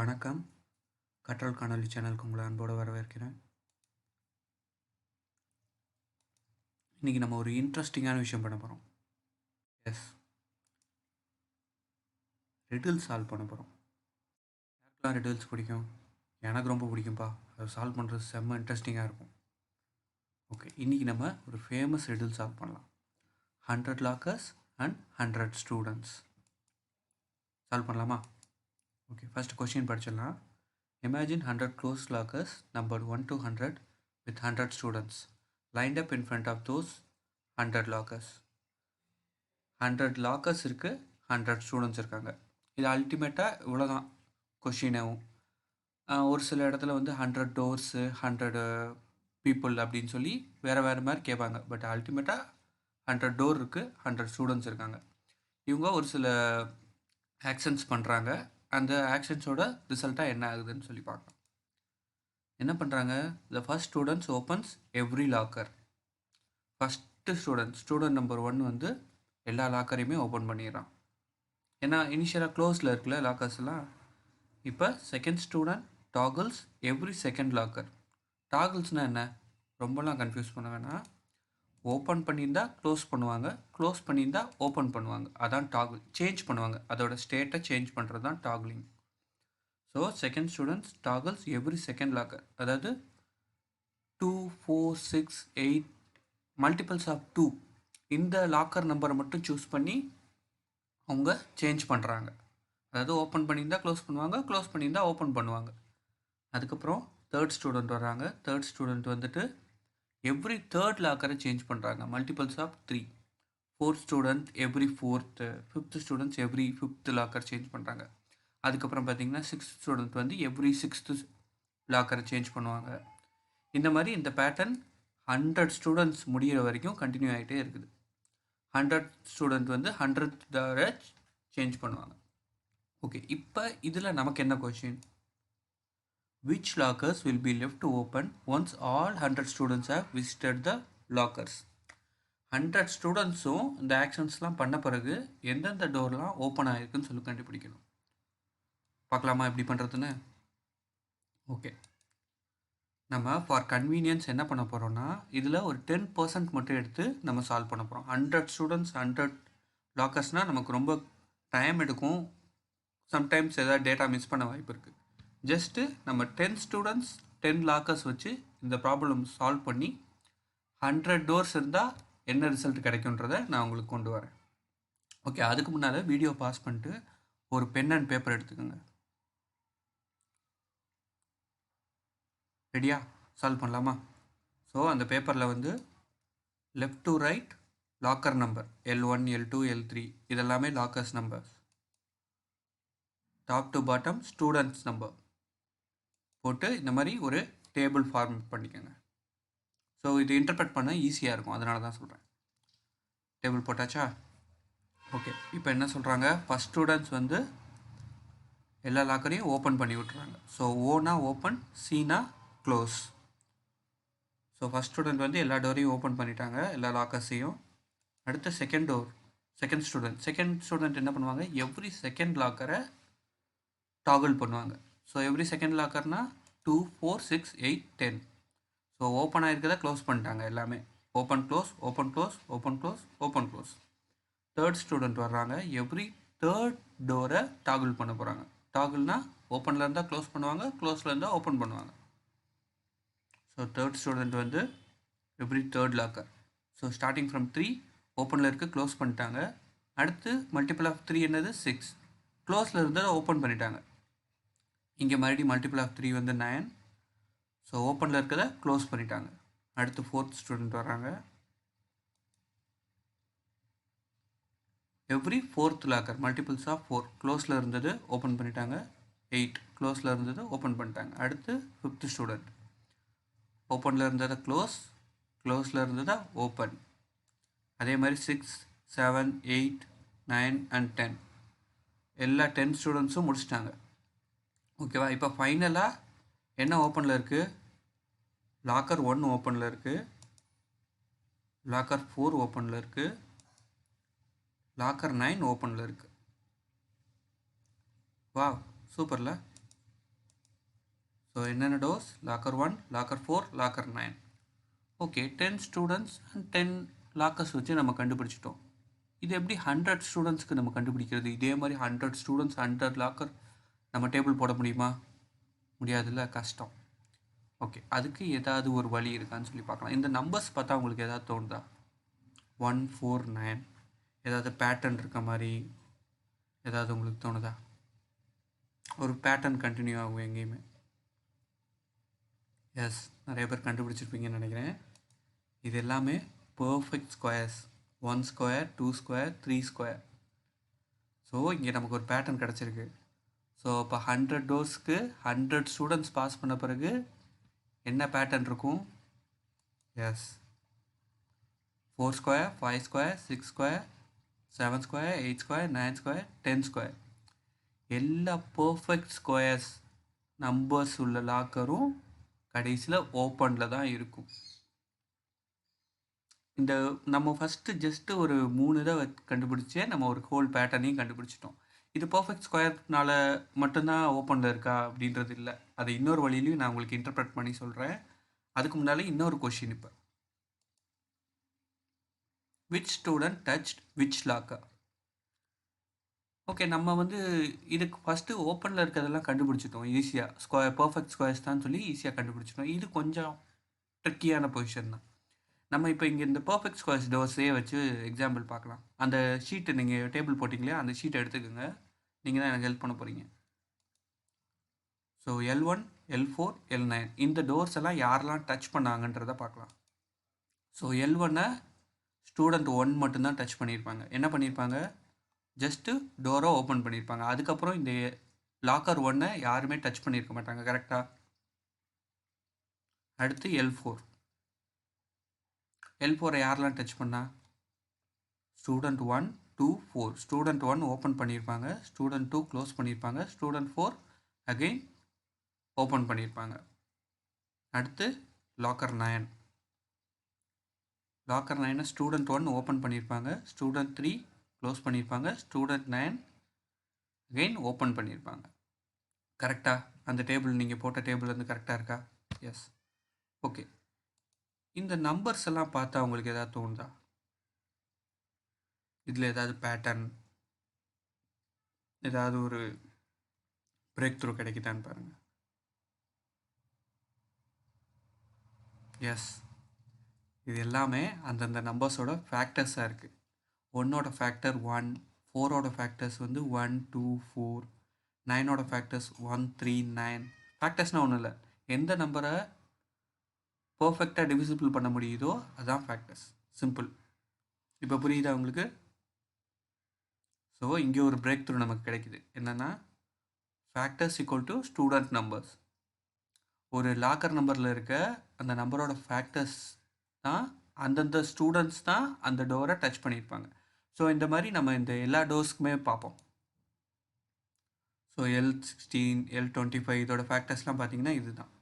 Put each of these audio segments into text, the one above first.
வணக்கம். கற்றல் காணொளி சேனலுக்கு உங்களை அன்போடு வரவேற்கிறேன். இன்றைக்கி நம்ம ஒரு இன்ட்ரெஸ்டிங்கான விஷயம் பண்ண போகிறோம். ரிடில்ஸ் சால்வ் பண்ண போகிறோம். யாருக்கெல்லாம் ரிடில்ஸ் பிடிக்கும்? எனக்கு ரொம்ப பிடிக்கும்ப்பா. அதை சால்வ் பண்ணுறது செம்ம இன்ட்ரெஸ்டிங்காக இருக்கும். ஓகே, இன்றைக்கி நம்ம ஒரு ஃபேமஸ் ரிடில் சால்வ் பண்ணலாம். 100 லாக்கர்ஸ் அண்ட் 100 ஸ்டூடெண்ட்ஸ். சால்வ் பண்ணலாமா? ஓகே, ஃபஸ்ட் கொஸ்டின் படிச்சிடலாம். Imagine 100 closed lockers numbered 1 to 100 with 100 students lined up in front of those 100 lockers. 100 lockers இருக்குது, 100 ஸ்டூடெண்ட்ஸ் இருக்காங்க. இது அல்டிமேட்டாக இவ்வளோதான் கொஷினாகவும். ஒரு சில இடத்துல வந்து 100 டோர்ஸு 100 பீப்புள் அப்படின்னு சொல்லி வேறு மாதிரி கேட்பாங்க. பட் அல்டிமேட்டாக 100 டோர் இருக்குது, 100 ஸ்டூடெண்ட்ஸ் இருக்காங்க. இவங்க ஒரு சில ஆக்ஷன்ஸ் பண்ணுறாங்க. அந்த ஆக்ஷன்ஸோட ரிசல்ட்டாக என்ன ஆகுதுன்னு சொல்லி பார்க்கலாம். என்ன பண்ணுறாங்க? The first students opens every locker. First student number 1 வந்து எல்லா லாக்கரையுமே ஓப்பன் பண்ணிடுறான். ஏன்னா இனிஷியலாக க்ளோஸில் இருக்குல்ல லாக்கர்ஸ்லாம். இப்போ second student toggles every second locker. டாகிள்ஸ்னால் என்ன? ரொம்பலாம் கன்ஃபியூஸ் பண்ண வேணாம். ஓப்பன் பண்ணியிருந்தால் க்ளோஸ் பண்ணுவாங்க, க்ளோஸ் பண்ணியிருந்தால் ஓப்பன் பண்ணுவாங்க. அதான் டாகிள். சேஞ்ச் பண்ணுவாங்க, அதோட ஸ்டேட்டை சேஞ்ச் பண்ணுறது தான் toggling. So second students toggles every second locker. அதாவது 2, 4, 6, 8 மல்டிபிள்ஸ் ஆஃப் 2 இந்த லாக்கர் நம்பரை மட்டும் சூஸ் பண்ணி அவங்க சேஞ்ச் பண்ணுறாங்க. அதாவது ஓப்பன் பண்ணியிருந்தால் க்ளோஸ் பண்ணுவாங்க, க்ளோஸ் பண்ணியிருந்தால் ஓப்பன் பண்ணுவாங்க. அதுக்கப்புறம் தேர்ட் ஸ்டூடெண்ட் வராங்க. தேர்ட் ஸ்டூடெண்ட் வந்துட்டு எவ்ரி தேர்ட் லாக்கரை சேஞ்ச் பண்ணுறாங்க, multiples of 3. Fourth student every fourth, fifth students every fifth locker change பண்ணுறாங்க. அதுக்கப்புறம் பார்த்தீங்கன்னா சிக்ஸ்த் ஸ்டூடெண்ட் வந்து எவ்ரி சிக்ஸ்த்து லாக்கரை சேஞ்ச் பண்ணுவாங்க. இந்த மாதிரி இந்த பேட்டர்ன் 100 ஸ்டூடெண்ட்ஸ் முடிகிற வரைக்கும் கண்டினியூ ஆகிட்டே இருக்குது. 100 ஸ்டூடெண்ட் வந்து 100th சேஞ்ச் பண்ணுவாங்க. ஓகே, இப்போ இதில் நமக்கு என்ன question? Which lockers will be left to open once all 100 students have visited the lockers? 100 ஸ்டூடெண்ட்ஸும் இந்த ஆக்ஷன்ஸ்லாம் பண்ண பிறகு எந்தெந்த டோர்லாம் ஓப்பன் ஆகிருக்குன்னு சொல்லி கண்டுபிடிக்கணும். பார்க்கலாமா எப்படி பண்ணுறதுன்னு? ஓகே, நம்ம ஃபார் கன்வீனியன்ஸ் என்ன பண்ண போகிறோம்னா, இதில் ஒரு 10% மட்டும் எடுத்து நம்ம சால்வ் பண்ண போகிறோம். 100 ஸ்டூடெண்ட்ஸ் 100 லாக்கர்ஸ்னால் நமக்கு ரொம்ப டைம் எடுக்கும். சம்டைம்ஸ் ஏதாவது டேட்டா மிஸ் பண்ண வாய்ப்பு இருக்குது. ஜஸ்ட்டு நம்ம 10 ஸ்டூடெண்ட்ஸ் 10 லாக்கர்ஸ் வச்சு இந்த ப்ராப்ளம் சால்வ் பண்ணி 100 டோர்ஸ் இருந்தால் என்ன ரிசல்ட் கிடைக்குன்றதை நான் உங்களுக்கு கொண்டு வரேன். ஓகே, அதுக்கு முன்னால் வீடியோ பாஸ் பண்ணிட்டு ஒரு பென் அண்ட் பேப்பர் எடுத்துக்கோங்க. ரெடியா? சால்வ் பண்ணலாமா? ஸோ அந்த பேப்பரில் வந்து left to right locker number L1, L2, L3 இதெல்லாமே lockers number. Top to bottom students number போட்டு இந்த மாதிரி ஒரு டேபிள் ஃபார்ம் பண்ணிக்கோங்க. ஸோ இது இன்டர்பிரட் பண்ண ஈஸியாக இருக்கும், அதனால தான் சொல்கிறேன். டேபிள் போட்டாச்சா? ஓகே, இப்போ என்ன சொல்கிறாங்க? ஃபஸ்ட் ஸ்டூடெண்ட்ஸ் வந்து எல்லா லாக்கரையும் ஓப்பன் பண்ணி விட்டுறாங்க. ஸோ ஓனா ஓப்பன், சீனா க்ளோஸ். ஸோ ஃபஸ்ட் ஸ்டூடெண்ட் வந்து எல்லா டோரையும் ஓப்பன் பண்ணிட்டாங்க, எல்லா லாக்கர்ஸையும். அடுத்து செகண்ட் ஸ்டூடெண்ட் என்ன பண்ணுவாங்க? எவ்ரி செகண்ட் லாக்கரை டாகிள் பண்ணுவாங்க. ஸோ எவ்ரி செகண்ட் லாக்கர்னால் 2, 4, 6, 8, 10. ஸோ ஓப்பன் ஆகிருக்கதை க்ளோஸ் பண்ணிட்டாங்க எல்லாமே. Open close, open close, open close, open close. Third student வர்றாங்க. எவ்ரி தேர்ட் டோரை டாகிள் பண்ண போகிறாங்க. டாகிள்னால் ஓப்பனில் இருந்தால் க்ளோஸ் பண்ணுவாங்க, க்ளோஸில் இருந்தால் ஓப்பன் பண்ணுவாங்க. ஸோ தேர்ட் ஸ்டூடெண்ட் வந்து every third locker. So starting from 3 ஓப்பனில் இருக்குது, க்ளோஸ் பண்ணிட்டாங்க. அடுத்து மல்டிபிள் ஆஃப் 3 என்னது? 6. க்ளோஸில் இருந்ததை ஓப்பன் பண்ணிட்டாங்க. இங்கே மறுபடியும் மல்டிபிள் ஆஃப் 3 வந்து 9. ஸோ ஓப்பனில் இருக்கிறத க்ளோஸ் பண்ணிட்டாங்க. அடுத்து ஃபோர்த் ஸ்டூடெண்ட் வராங்க. Every fourth locker multiples of 4. க்ளோஸில் இருந்தது ஓப்பன் பண்ணிட்டாங்க. 8 க்ளோஸில் இருந்தது ஓப்பன் பண்ணிட்டாங்க. அடுத்து ஃபிஃப்த் ஸ்டூடெண்ட் ஓப்பனில் இருந்ததை க்ளோஸில் இருந்ததை ஓப்பன். அதே மாதிரி 6, 7, 8, 9 and 10 எல்லா 10 ஸ்டூடெண்ட்ஸும் முடிச்சிட்டாங்க. ஓகேவா? இப்போ ஃபைனலாக என்ன ஓப்பனில் இருக்குது? லாக்கர் 1 ஓப்பனில் இருக்குது, லாக்கர் 4 ஓப்பனில் இருக்குது, லாக்கர் 9 ஓப்பனில் இருக்குது. வா, சூப்பரில். ஸோ என்னென்ன doors? Locker 1, locker 4, locker 9. Okay, 10 students and 10 lockers வச்சு நம்ம கண்டுபிடிச்சிட்டோம். இது எப்படி 100 ஸ்டூடெண்ட்ஸ்க்கு நம்ம கண்டுபிடிக்கிறது? இதே மாதிரி 100 ஸ்டூடெண்ட்ஸ் 100 லாக்கர் நம்ம டேபிள் போட முடியுமா? முடியாதுல்ல, கஷ்டம். ஓகே, அதுக்கு ஏதாவது ஒரு வழி இருக்கான்னு சொல்லி பார்க்கலாம். இந்த நம்பர்ஸ் பார்த்தா உங்களுக்கு ஏதாவது தோணுதா? 1, 4, 9 ஏதாவது பேட்டர்ன் இருக்க மாதிரி ஏதாவது உங்களுக்கு தோணுதா? ஒரு பேட்டர்ன் கண்டினியூ ஆகும் எங்கேயுமே. எஸ், நிறைய பேர் கண்டுபிடிச்சிருப்பீங்கன்னு நினைக்கிறேன். இது எல்லாமே perfect squares. 1 square, 2 square, 3 square. So இங்கே நமக்கு ஒரு பேட்டர்ன் கிடச்சிருக்கு. ஸோ இப்போ 100 டோர்ஸ்க்கு 100 ஸ்டூடெண்ட்ஸ் பாஸ் பண்ண பிறகு என்ன பேட்டர்ன் இருக்கும்? Yes, 4 square, 5 square, 6 square, 7 square, 8 square, 9 square, 10 square. எல்லா பர்ஃபெக்ட் ஸ்கொயர்ஸ் நம்பர்ஸ் உள்ள லாக்கரும் கடைசியில் ஓப்பனில் தான் இருக்கும். இந்த நம்ம ஃபஸ்ட்டு ஜஸ்ட்டு ஒரு 3 இதை கண்டுபிடிச்சே நம்ம ஒரு ஹோல் பேட்டர்னையும் கண்டுபிடிச்சிட்டோம். இது பர்ஃபெக்ட் ஸ்கொயர்னால மட்டும்தான் ஓப்பனில் இருக்கா அப்படின்றது இல்லை. அதை இன்னொரு வழியிலையும் நான் உங்களுக்கு இன்டர்பிரட் பண்ணி சொல்கிறேன். அதுக்கு முன்னாலே இன்னொரு கொஷின். இப்போ which student touched which locker? Okay, நம்ம வந்து இதுக்கு ஃபஸ்ட்டு ஓப்பனில் இருக்கிறதெல்லாம் கண்டுபிடிச்சிட்டோம் ஈஸியாக. ஸ்கொயர் பர்ஃபெக்ட் ஸ்கொயர்ஸ் தான் சொல்லி ஈஸியாக கண்டுபிடிச்சிட்டோம். இது கொஞ்சம் ட்ரிக்கியான பொசிஷன் தான். நம்ம இப்போ இங்கே இந்த பர்ஃபெக்ட் ஸ்கொயர்ஸ் டோர்ஸே வச்சு எக்ஸாம்பிள் பார்க்கலாம். அந்த ஷீட்டு நீங்கள் டேபிள் போட்டிங்களே, அந்த ஷீட்டை எடுத்துக்கோங்க. நீங்கள் தான் எனக்கு ஹெல்ப் பண்ண போகிறீங்க. ஸோ L1, L4, L9 இந்த டோர்ஸ் எல்லாம் யாரெல்லாம் டச் பண்ணாங்கன்றதை பார்க்கலாம். ஸோ L1-ஐ ஸ்டூடெண்ட் 1 மட்டும்தான் டச் பண்ணியிருப்பாங்க. என்ன பண்ணியிருப்பாங்க? ஜஸ்ட்டு டோரை ஓப்பன் பண்ணியிருப்பாங்க. அதுக்கப்புறம் இந்த லாக்கர் 1-ஐ யாருமே டச் பண்ணியிருக்க மாட்டாங்க. கரெக்டாக? அடுத்து L4 யாரெல்லாம் டச் பண்ணா? ஸ்டூடெண்ட் 1, 2, 4. ஸ்டூடெண்ட் 1 ஓப்பன் பண்ணியிருப்பாங்க, ஸ்டூடெண்ட் 2 க்ளோஸ் பண்ணியிருப்பாங்க, ஸ்டூடெண்ட் 4 அகெயின் ஓப்பன் பண்ணியிருப்பாங்க. அடுத்து லாக்கர் 9. லாக்கர் 9-ஐ ஸ்டூடெண்ட் 1 ஓப்பன் பண்ணியிருப்பாங்க, ஸ்டூடெண்ட் 3 க்ளோஸ் பண்ணியிருப்பாங்க, ஸ்டூடெண்ட் 9 அகெயின் ஓப்பன் பண்ணியிருப்பாங்க. கரெக்டாக? அந்த டேபிள் நீங்கள் போட்ட டேபிள் வந்து கரெக்டாக இருக்கா? எஸ். ஓகே, இந்த நம்பர்ஸ் எல்லாம் பார்த்தா உங்களுக்கு எதாவது தோணுதா? இதில் ஏதாவது பேட்டர்ன், ஏதாவது ஒரு பிரேக் த்ரூ கிடைக்குதான்னு பாருங்கள். எஸ், இது எல்லாமே அந்தந்த நம்பர்ஸோட ஃபேக்டர்ஸாக இருக்குது. 1ஓட ஃபேக்டர் 1, 4ஓட ஃபேக்டர்ஸ் வந்து 1, 2, 4, 9ஓட ஃபேக்டர்ஸ் 1, 3, 9. ஃபேக்டர்ஸ்னால் ஒன்றும் இல்லை, எந்த நம்பரை பர்ஃபெக்டாக டிவிசிபிள் பண்ண முடியுதோ அதுதான் ஃபேக்டர்ஸ். சிம்பிள். இப்போ புரியுதா உங்களுக்கு? ஸோ இங்கே ஒரு பிரேக் த்ரூ நமக்கு கிடைக்குது. என்னென்னா factors equal to student numbers. ஒரு லாக்கர் நம்பரில் இருக்க அந்த நம்பரோட ஃபேக்டர்ஸ் தான் அந்தந்த ஸ்டூடெண்ட்ஸ் தான் அந்த டோரை டச் பண்ணியிருப்பாங்க. ஸோ இந்த மாதிரி நம்ம இந்த எல்லா டோர்ஸ்க்குமே பார்ப்போம். ஸோ L16, L25 இதோட ஃபேக்டர்ஸ்லாம் பார்த்தீங்கன்னா இதுதான்.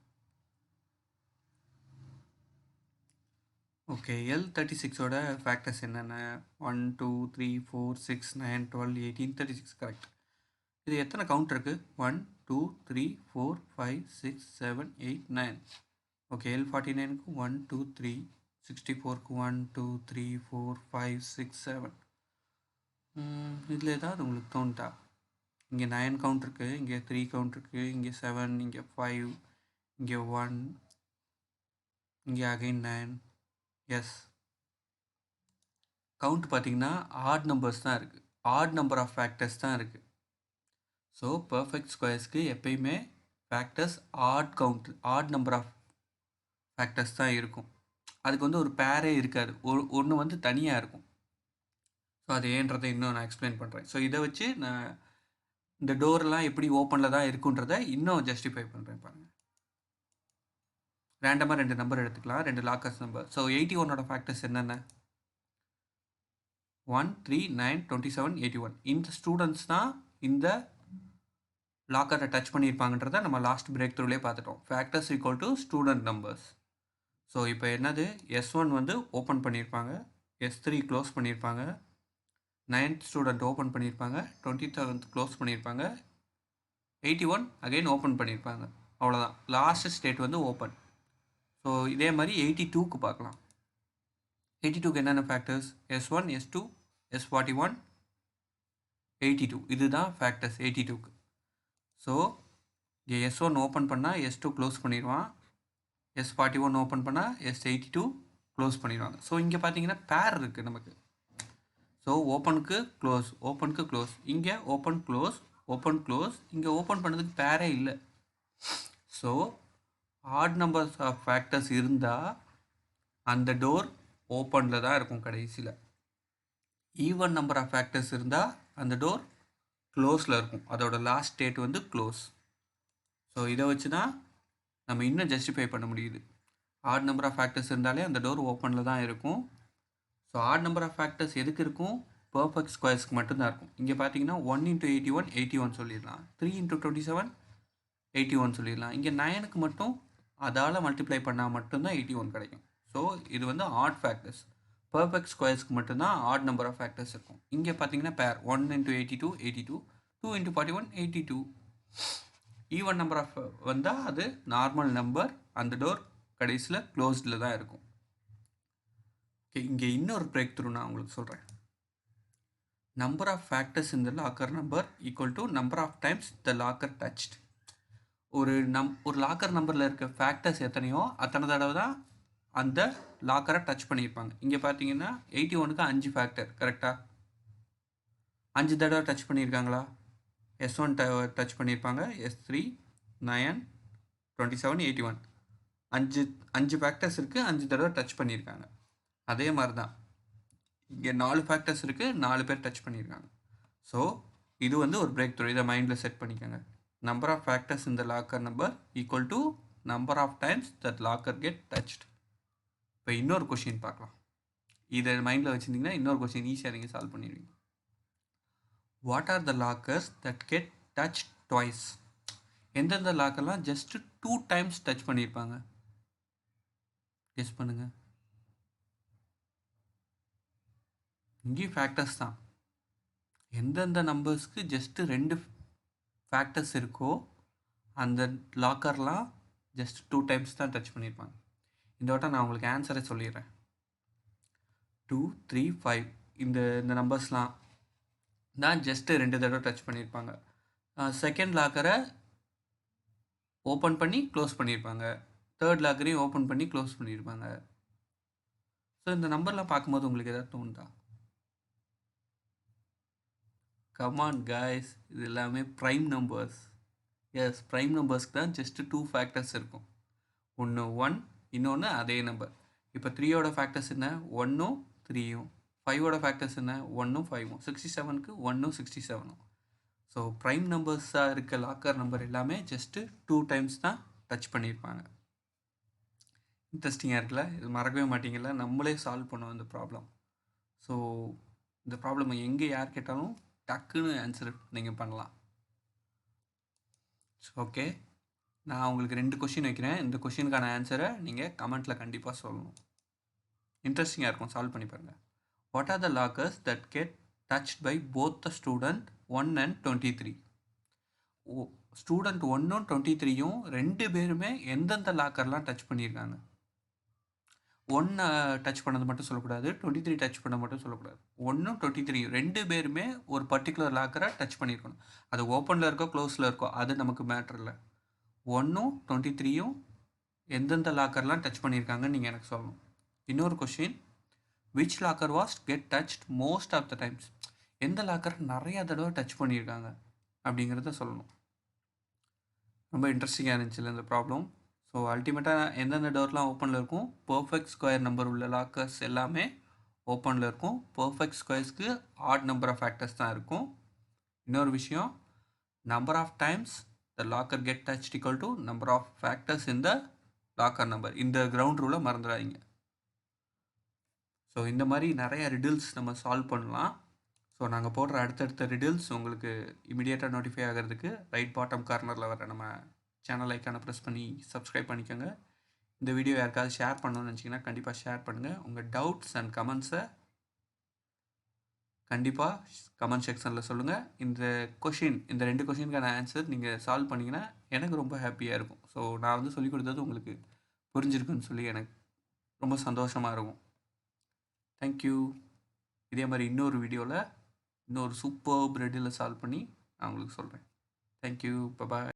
ஓகே, L36ஓட ஃபேக்டர்ஸ் என்னென்ன? 1, 2, 3, 4, 6, 9, 12, 18, 36. கரெக்ட். இது எத்தனை கவுண்ட் இருக்குது? 1, 2, 3, 4, 5, 6, 7, 8, 9. ஓகே, L49க்கு 1, 2, 3, 64க்கு 1, 2, 3, 4, 5, 6, 7. இதில் ஏதாவது உங்களுக்கு தோணுதா? இங்கே 9 கவுண்ட் இருக்குது, இங்கே 3 கவுண்ட் இருக்குது, இங்கே 7, இங்கே 5, இங்கே 1, இங்கே அகைன் 9. எஸ், கவுண்ட் பார்த்தீங்கன்னா ஆட் நம்பர்ஸ் தான் இருக்குது. ஆட் நம்பர் ஆஃப் ஃபேக்டர்ஸ் தான் இருக்குது. ஸோ பர்ஃபெக்ட் ஸ்கொயர்ஸ்க்கு எப்பயுமே factors odd number of factors தான் இருக்கும். அதுக்கு வந்து ஒரு பேரே இருக்காது, ஒன்று வந்து தனியாக இருக்கும். ஸோ அது ஏன்றதை இன்னும் நான் எக்ஸ்பிளைன் பண்ணுறேன். ஸோ இதை வச்சு நான் இந்த டோர்லாம் எப்படி ஓப்பனில் தான் இருக்குன்றதை இன்னும் ஜஸ்டிஃபை பண்ணுறேன். பாருங்கள், ரேண்டமாக 2 நம்பர் எடுத்துக்கலாம், 2 லாக்கர்ஸ் நம்பர். ஸோ 81ஓட ஃபேக்டர்ஸ் என்னென்ன? 1, 3, 9, 27, 81. இந்த ஸ்டூடெண்ட்ஸ் தான் இந்த லாக்கரை டச் பண்ணியிருப்பாங்கன்றதை நம்ம லாஸ்ட் பிரேக் த்ரூலேயே பார்த்துட்டோம். Factors equal to student numbers. So இப்போ என்னது? S1 வந்து ஓப்பன் பண்ணியிருப்பாங்க, S3 க்ளோஸ் பண்ணியிருப்பாங்க, 9th ஸ்டூடெண்ட் ஓப்பன் பண்ணியிருப்பாங்க, 27th க்ளோஸ் பண்ணியிருப்பாங்க, 81 அகெயின் ஓப்பன் பண்ணியிருப்பாங்க. அவ்வளோதான். லாஸ்ட் ஸ்டேட் வந்து ஓப்பன். ஸோ இதே மாதிரி 82க்கு பார்க்கலாம். 82க்கு என்னென்ன ஃபேக்டர்ஸ்? S1, S2, S41, 82. இதுதான் ஃபேக்டர்ஸ் 82க்கு. ஸோ இங்கே S1 ஓப்பன் பண்ணால் S2 க்ளோஸ் பண்ணிடுவான். S41 ஓப்பன் பண்ணால் S82 க்ளோஸ் பண்ணிடுவாங்க. ஸோ இங்கே பார்த்தீங்கன்னா பேர் இருக்குது நமக்கு. ஸோ ஓப்பனுக்கு க்ளோஸ், ஓப்பனுக்கு க்ளோஸ், இங்கே ஓப்பன் க்ளோஸ், ஓப்பன் க்ளோஸ், இங்கே ஓப்பன் பண்ணதுக்கு பேரே இல்லை. So odd numbers of factors இருந்தால் அந்த டோர் ஓப்பனில் தான் இருக்கும் கடைசியில். ஈவன் நம்பர் ஆஃப் ஃபேக்டர்ஸ் இருந்தால் அந்த டோர் க்ளோஸில் இருக்கும். அதோட லாஸ்ட் ஸ்டேட் வந்து க்ளோஸ். ஸோ இதை வச்சு தான் நம்ம இன்னும் ஜஸ்டிஃபை பண்ண முடியுது. ஆட் நம்பர் ஆஃப் ஃபேக்டர்ஸ் இருந்தாலே அந்த டோர் ஓப்பனில் தான் இருக்கும். So odd number of factors எதுக்கு இருக்கும்? பர்ஃபெக்ட் ஸ்கொயர்ஸ்க்கு மட்டும்தான் இருக்கும். இங்கே பார்த்தீங்கன்னா 1 × 81 81 சொல்லிடலாம். 3 × 27 81 சொல்லிடலாம். இங்கே 9க்கு மட்டும் அதால் மல்டிப்ளை பண்ணால் மட்டும்தான் 81 கிடைக்கும். ஸோ இது வந்து ஆட் ஃபேக்டர்ஸ். பர்ஃபெக்ட் ஸ்கொயர்ஸ்க்கு மட்டும்தான் ஆட் நம்பர் ஆஃப் ஃபேக்டர்ஸ் இருக்கும். இங்கே பார்த்தீங்கன்னா பேர் 1 × 82 82, 2 × 41 82. ஈவன் நம்பர் ஆஃப் வந்தால் அது நார்மல் நம்பர், அந்த டோர் கடைசியில் க்ளோஸ்டில் தான் இருக்கும். ஓகே, இங்கே இன்னொரு பிரேக் த்ரூ நான் உங்களுக்கு சொல்கிறேன். நம்பர் ஆஃப் ஃபேக்டர்ஸ் இந்த locker number equal to number of times the locker touched. ஒரு லாக்கர் நம்பரில் இருக்க ஃபேக்டர்ஸ் எத்தனையோ அத்தனை தடவை தான் அந்த லாக்கரை டச் பண்ணியிருப்பாங்க. இங்கே பார்த்தீங்கன்னா 81க்கு 5 ஃபேக்டர் கரெக்டாக 5 தடவை டச் பண்ணியிருக்காங்களா? S1 டச் பண்ணியிருப்பாங்க, S3 9 27 81, 5 ஃபேக்டர்ஸ் இருக்குது, 5 தடவை டச் பண்ணியிருக்காங்க. அதே மாதிரி தான் இங்கே 4 ஃபேக்டர்ஸ் இருக்குது, 4 பேர் டச் பண்ணியிருக்காங்க. ஸோ இது வந்து ஒரு பிரேக் த்ரூ. இதை மைண்டில் செட் பண்ணிக்கோங்க. நம்பர் ஆஃப் ஃபேக்டர்ஸ் இந்த locker number equal to number of times that locker get touched. இப்போ இன்னொரு கொஷின் பார்க்கலாம். இதை மைண்டில் வச்சுருந்தீங்கன்னா இன்னொரு கொஷின் ஈஸியாக நீங்கள் சால்வ் பண்ணிடுவீங்க. What are the lockers that get touch twice? எந்தெந்த லாக்கர்லாம் ஜஸ்ட் 2 டைம்ஸ் டச் பண்ணியிருப்பாங்க? கெஸ் பண்ணுங்க. இங்கேயும் ஃபேக்டர்ஸ் தான். எந்தெந்த நம்பர்ஸ்க்கு ஜஸ்ட்டு 2 ஃபேக்டர்ஸ் இருக்கோ அந்த லாக்கர்லாம் ஜஸ்ட் 2 டைம்ஸ் தான் டச் பண்ணியிருப்பாங்க. இந்த வட்டம் நான் உங்களுக்கு ஆன்சரை சொல்லிடுறேன். 2 3 5 இந்த நம்பர்ஸ்லாம் தான் ஜஸ்ட்டு 2 தடவை டச் பண்ணியிருப்பாங்க. செகண்ட் லாக்கரை ஓப்பன் பண்ணி க்ளோஸ் பண்ணியிருப்பாங்க. தேர்ட் லாக்கரையும் ஓப்பன் பண்ணி க்ளோஸ் பண்ணியிருப்பாங்க. ஸோ இந்த நம்பர்லாம் பார்க்கும்போது உங்களுக்கு எதாவது தோணுதா? கமான் கைஸ், இது எல்லாமே ப்ரைம் நம்பர்ஸ். எஸ், ப்ரைம் நம்பர்ஸ்க்கு தான் ஜஸ்ட்டு 2 ஃபேக்டர்ஸ் இருக்கும். ஒன்று 1, இன்னொன்று அதே நம்பர். இப்போ 3யோட ஃபேக்டர்ஸ் என்ன? 1ம் 3யும். 5ஓட ஃபேக்டர்ஸ் என்ன? 1ம் 5ம். 67க்கு 1ம் 67ம். ஸோ ப்ரைம் நம்பர்ஸாக இருக்க லாக்கர் நம்பர் எல்லாமே ஜஸ்ட்டு 2 டைம்ஸ் தான் டச் பண்ணியிருப்பாங்க. இன்ட்ரெஸ்டிங்காக இருக்குல்ல? இது மறக்கவே மாட்டீங்கல்ல? நம்மளே சால்வ் பண்ணுவோம் இந்த ப்ராப்ளம். ஸோ இந்த ப்ராப்ளம் எங்கே யார் கேட்டாலும் டக்குன்னு ஆன்சர் நீங்கள் பண்ணலாம். ஓகே, நான் உங்களுக்கு 2 கொஷின் வைக்கிறேன். இந்த கொஷினுக்கான ஆன்சரை நீங்கள் கமெண்ட்டில் கண்டிப்பாக சொல்லணும். இன்ட்ரெஸ்டிங்காக இருக்கும், சால்வ் பண்ணி பாருங்கள். What are the lockers that get touched by both the student 1 and 23? Student 1ம் 23யும் 2 பேருமே எந்தெந்த லாக்கர்லாம் டச் பண்ணியிருக்காங்க? 1 டச் பண்ணது மட்டும் சொல்லக்கூடாது, 23 டச் பண்ண மட்டும் சொல்லக்கூடாது. 1ம் 23யும் 2 பேருமே ஒரு பர்டிகுலர் லாக்கரை டச் பண்ணியிருக்கணும். அது ஓப்பனில் இருக்கோ க்ளோஸில் இருக்கோ அது நமக்கு மேட்ரு இல்லை. 1ம் 23யும் எந்தெந்த லாக்கர்லாம் டச் பண்ணியிருக்காங்கன்னு நீங்கள் எனக்கு சொல்லணும். இன்னொரு question, which locker was get touched most of the times? எந்த லாக்கர் நிறையா தடவை டச் பண்ணியிருக்காங்க அப்படிங்கிறத சொல்லணும். ரொம்ப இன்ட்ரெஸ்டிங்காக இருந்துச்சுல்ல இந்த ப்ராப்ளம். ஸோ அல்டிமேட்டாக எந்தெந்த டோர்லாம் ஓப்பனில் இருக்கும்? பர்ஃபெக்ட் ஸ்கொயர் நம்பர் உள்ள லாக்கர்ஸ் எல்லாமே ஓப்பனில் இருக்கும். பர்ஃபெக்ட் ஸ்கொயர்ஸ்க்கு ஆட் நம்பர் ஆஃப் ஃபேக்டர்ஸ் தான் இருக்கும். இன்னொரு விஷயம், number of times the locker get touched equal to number of factors இந்த லாக்கர் நம்பர். இந்த கிரவுண்ட் ரூலை மறந்துடாதீங்க. ஸோ இந்த மாதிரி நிறைய ரிடில்ஸ் நம்ம சால்வ் பண்ணலாம். ஸோ நாங்கள் போடுற அடுத்தடுத்த ரிடில்ஸ் உங்களுக்கு இமிடியேட்டாக நோட்டிஃபை ஆகிறதுக்கு ரைட் பாட்டம் கார்னரில் வர நம்ம சேனல் ஐக்கானை ப்ரெஸ் பண்ணி சப்ஸ்கிரைப் பண்ணிக்கோங்க. இந்த வீடியோ யாருக்காவது ஷேர் பண்ணணும்னு நினச்சிங்கன்னா கண்டிப்பாக ஷேர் பண்ணுங்கள். உங்கள் டவுட்ஸ் அண்ட் கமெண்ட்ஸை கண்டிப்பாக கமெண்ட் செக்ஷனில் சொல்லுங்கள். இந்த இந்த 2 கொஷினுக்கான ஆன்சர் நீங்கள் சால்வ் பண்ணிங்கன்னா எனக்கு ரொம்ப ஹாப்பியாக இருக்கும். ஸோ நான் வந்து சொல்லிக் கொடுத்தது உங்களுக்கு புரிஞ்சிருக்குன்னு சொல்லி எனக்கு ரொம்ப சந்தோஷமாக இருக்கும். தேங்க்யூ. இதே மாதிரி இன்னொரு வீடியோவில் இன்னொரு சூப்பர் ரெடில் சால்வ் பண்ணி நான் உங்களுக்கு சொல்கிறேன். தேங்க்யூ. பாய்.